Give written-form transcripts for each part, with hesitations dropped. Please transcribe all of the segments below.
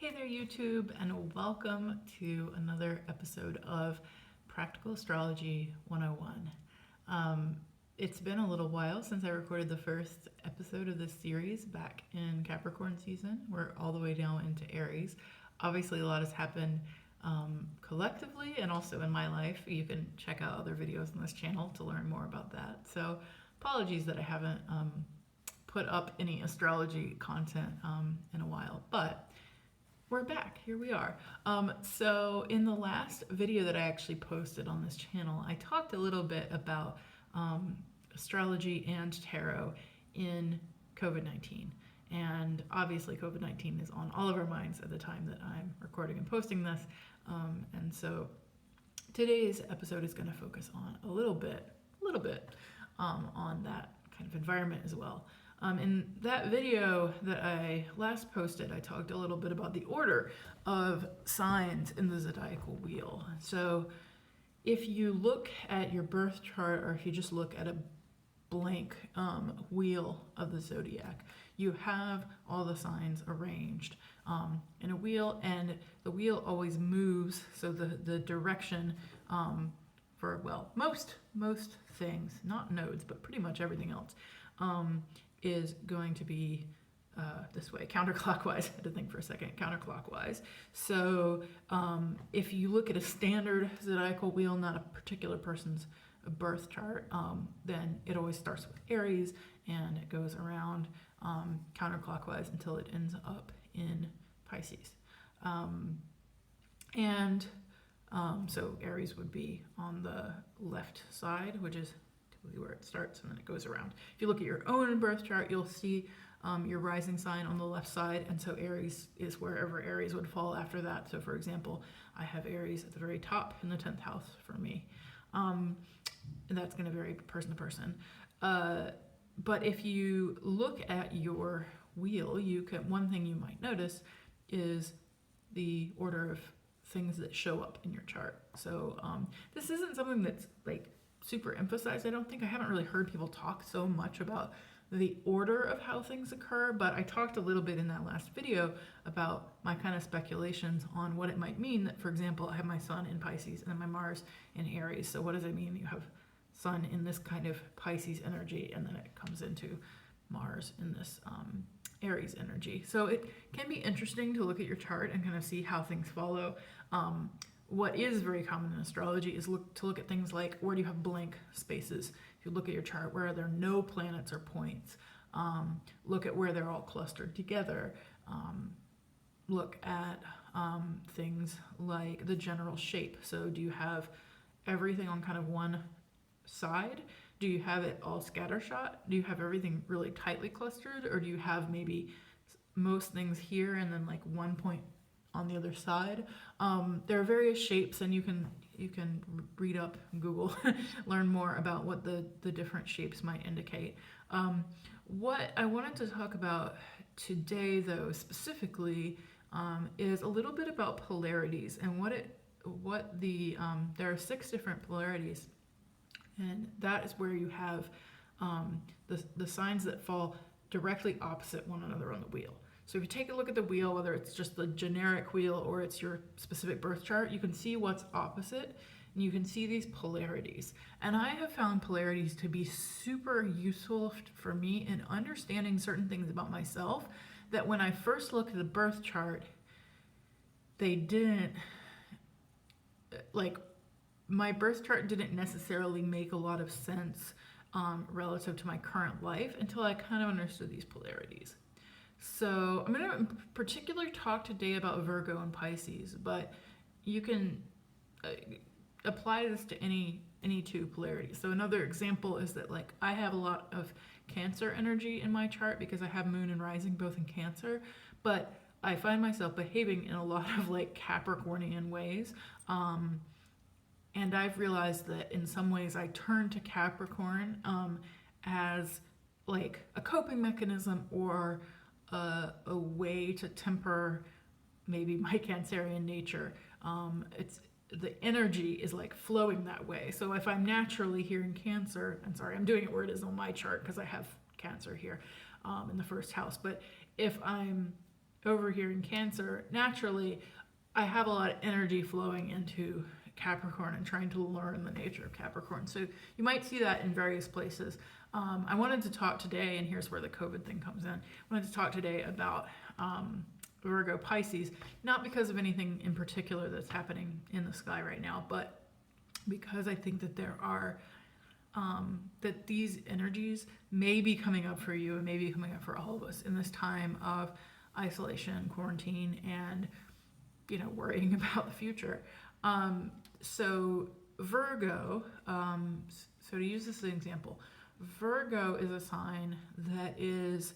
Hey there, YouTube, and welcome to another episode of Practical Astrology 101. It's been a little while since I recorded the first episode of this series back in Capricorn season. We're all the way down into Aries. Obviously, a lot has happened collectively and also in my life. You can check out other videos on this channel to learn more about that. So, apologies that I haven't put up any astrology content in a while, but we're back. Here we are. So in the last video that I actually posted on this channel, I talked a little bit about astrology and tarot in COVID-19. And obviously COVID-19 is on all of our minds at the time that I'm recording and posting this. And so today's episode is going to focus on a little bit on that kind of environment as well. In that video that I last posted, I talked a little bit about the order of signs in the zodiacal wheel. So if you look at your birth chart, or if you just look at a blank wheel of the zodiac, you have all the signs arranged in a wheel, and the wheel always moves, so the direction for, well, most things, not nodes, but pretty much everything else, is going to be this way, counterclockwise. I had to think for a second, counterclockwise. So if you look at a standard zodiacal wheel, not a particular person's birth chart, then it always starts with Aries and it goes around counterclockwise until it ends up in Pisces. So Aries would be on the left side, which is where it starts, and then it goes around. If you look at your own birth chart, you'll see your rising sign on the left side, and so Aries is wherever Aries would fall after that. So for example, I have Aries at the very top in the 10th house for me. And that's going to vary person to person. But if you look at your wheel, one thing you might notice is the order of things that show up in your chart. So this isn't something that's like super emphasized. I don't think I haven't really heard people talk so much about the order of how things occur, but I talked a little bit in that last video about my kind of speculations on what it might mean that, for example, I have my sun in Pisces and my Mars in Aries. So what does it mean? You have sun in this kind of Pisces energy, and then it comes into Mars in this Aries energy. So it can be interesting to look at your chart and kind of see how things follow. What is very common in astrology is to look at things like, where do you have blank spaces? If you look at your chart, where are there no planets or points? Look at where they're all clustered together. Look at things like the general shape. So do you have everything on kind of one side? Do you have it all scattershot? Do you have everything really tightly clustered? Or do you have maybe most things here and then like one point on the other side? There are various shapes, and you can read up, Google, learn more about what the different shapes might indicate. What I wanted to talk about today, though, specifically, is a little bit about polarities and there are 6 different polarities, and that is where you have the signs that fall directly opposite one another on the wheel. So if you take a look at the wheel, whether it's just the generic wheel or it's your specific birth chart, you can see what's opposite, and you can see these polarities. And I have found polarities to be super useful for me in understanding certain things about myself that when I first looked at the birth chart, they didn't, like, my birth chart didn't necessarily make a lot of sense relative to my current life until I kind of understood these polarities. So I'm going to particularly talk today about Virgo and Pisces, but you can apply this to any 2 polarities. So another example is that, like, I have a lot of Cancer energy in my chart because I have moon and rising both in Cancer, but I find myself behaving in a lot of like Capricornian ways. And I've realized that in some ways I turn to Capricorn as like a coping mechanism or a way to temper maybe my Cancerian nature. The energy is like flowing that way. So if I'm naturally here in Cancer, I'm sorry, I'm doing it where it is on my chart because I have Cancer here in the first house. But if I'm over here in Cancer, naturally, I have a lot of energy flowing into Capricorn and trying to learn the nature of Capricorn. So you might see that in various places. I wanted to talk today, and here's where the COVID thing comes in. I wanted to talk today about Virgo Pisces, not because of anything in particular that's happening in the sky right now, but because I think that there are that these energies may be coming up for you and may be coming up for all of us in this time of isolation, quarantine, and worrying about the future. So Virgo, so to use this as an example, Virgo is a sign that is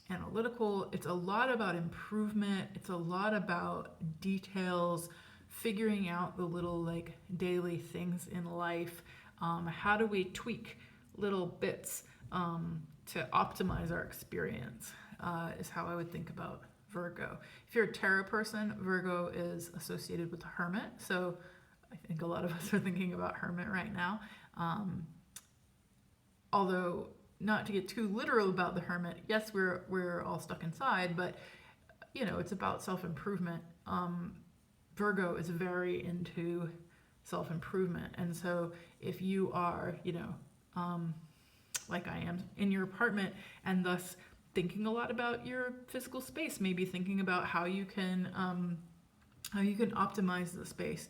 analytical. It's a lot about improvement. It's a lot about details, figuring out the little daily things in life. How do we tweak little bits to optimize our experience is how I would think about Virgo. If you're a tarot person, Virgo is associated with the Hermit. So I think a lot of us are thinking about Hermit right now. Although, not to get too literal about the Hermit, yes, we're all stuck inside, but it's about self-improvement. Virgo is very into self-improvement, and so if you are, like I am, in your apartment and thus thinking a lot about your physical space, maybe thinking about how you can optimize the space,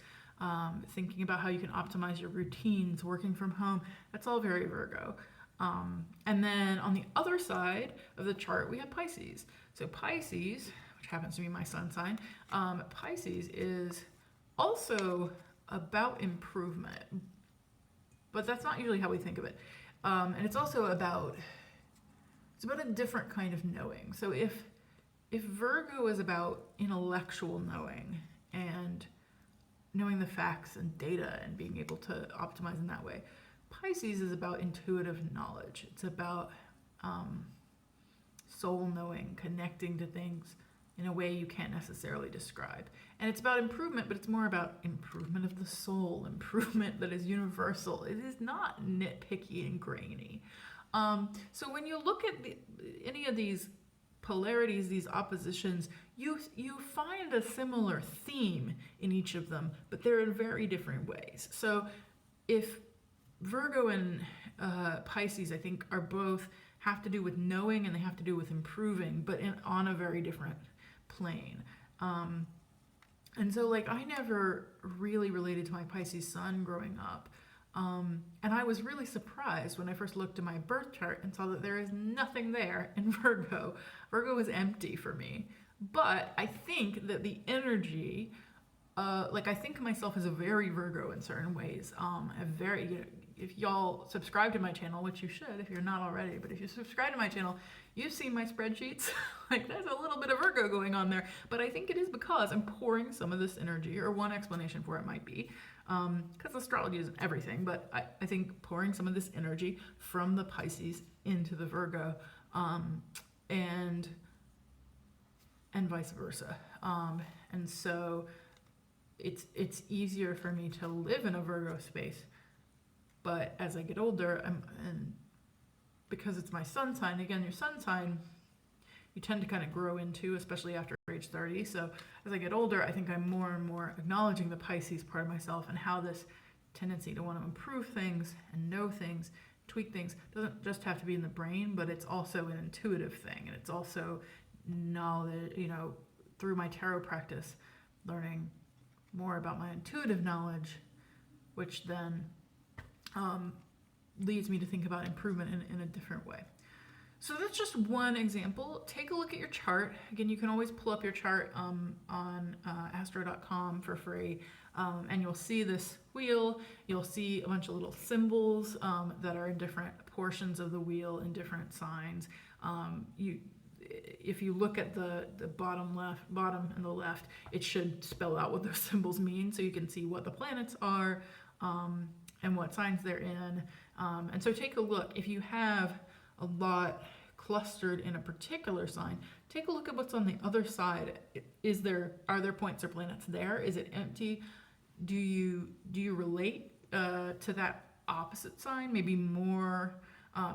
thinking about how you can optimize your routines, working from home, that's all very Virgo. And then on the other side of the chart, we have Pisces. So Pisces, which happens to be my sun sign, Pisces is also about improvement, but that's not usually how we think of it. And it's also about a different kind of knowing. So if Virgo is about intellectual knowing and knowing the facts and data and being able to optimize in that way, Pisces is about intuitive knowledge. It's about soul knowing, connecting to things in a way you can't necessarily describe. And it's about improvement, but it's more about improvement of the soul, improvement that is universal. It is not nitpicky and grainy. So when you look at any of these polarities, these oppositions, you find a similar theme in each of them, but they're in very different ways. So if Virgo and Pisces, I think, are both have to do with knowing and they have to do with improving, but on a very different plane. And so I never really related to my Pisces sun growing up. And I was really surprised when I first looked at my birth chart and saw that there is nothing there in Virgo. Virgo is empty for me. But I think that the energy, I think of myself as a very Virgo in certain ways. If y'all subscribe to my channel, which you should if you're not already, but if you subscribe to my channel, you've seen my spreadsheets. There's a little bit of Virgo going on there. But I think it is because I'm pouring some of this energy, or one explanation for it might be, because astrology isn't everything, but I think pouring some of this energy from the Pisces into the Virgo, and vice versa. And so it's easier for me to live in a Virgo space. But as I get older, and because it's my sun sign, again, your sun sign, you tend to kind of grow into, especially after age 30. So as I get older, I think I'm more and more acknowledging the Pisces part of myself and how this tendency to want to improve things and know things, tweak things, doesn't just have to be in the brain, but it's also an intuitive thing. And it's also knowledge, through my tarot practice, learning more about my intuitive knowledge, which then leads me to think about improvement in a different way. So that's just one example. Take a look at your chart. Again, you can always pull up your chart on astro.com for free, and you'll see this wheel. You'll see a bunch of little symbols that are in different portions of the wheel in different signs. If you look at the bottom and the left, it should spell out what those symbols mean, so you can see what the planets are and what signs they're in. And so take a look. If you have a lot clustered in a particular sign, take a look at what's on the other side. Are there points or planets there? Is it empty? Do you relate to that opposite sign? Maybe more,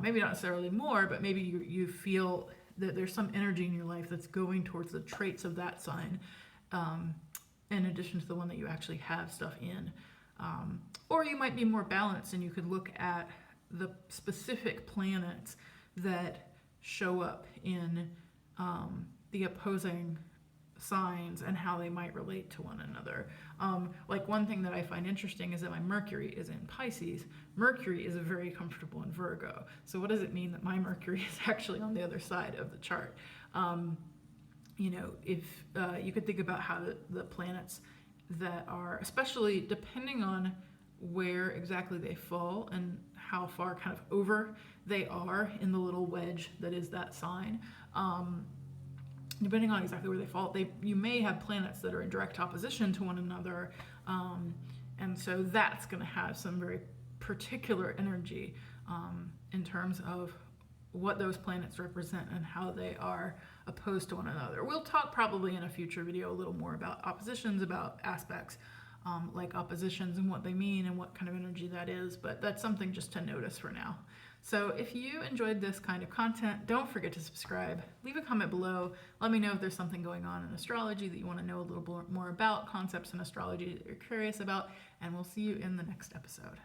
maybe not necessarily more, but maybe you feel that there's some energy in your life that's going towards the traits of that sign, in addition to the one that you actually have stuff in. Or you might be more balanced and you could look at the specific planets that show up in the opposing signs and how they might relate to one another. Like one thing that I find interesting is that my Mercury is in Pisces. Mercury is very comfortable in Virgo. So what does it mean that my Mercury is actually on the other side of the chart? You know, if you could think about how the planets that are, especially depending on where exactly they fall and how far kind of over they are in the little wedge that is that sign, depending on exactly where they fall, you may have planets that are in direct opposition to one another, and so that's going to have some very particular energy in terms of what those planets represent and how they are opposed to one another. We'll talk probably in a future video a little more about oppositions, about aspects like oppositions and what they mean and what kind of energy that is, but that's something just to notice for now. So if you enjoyed this kind of content, don't forget to subscribe. Leave a comment below. Let me know if there's something going on in astrology that you want to know a little more about, concepts in astrology that you're curious about, and we'll see you in the next episode.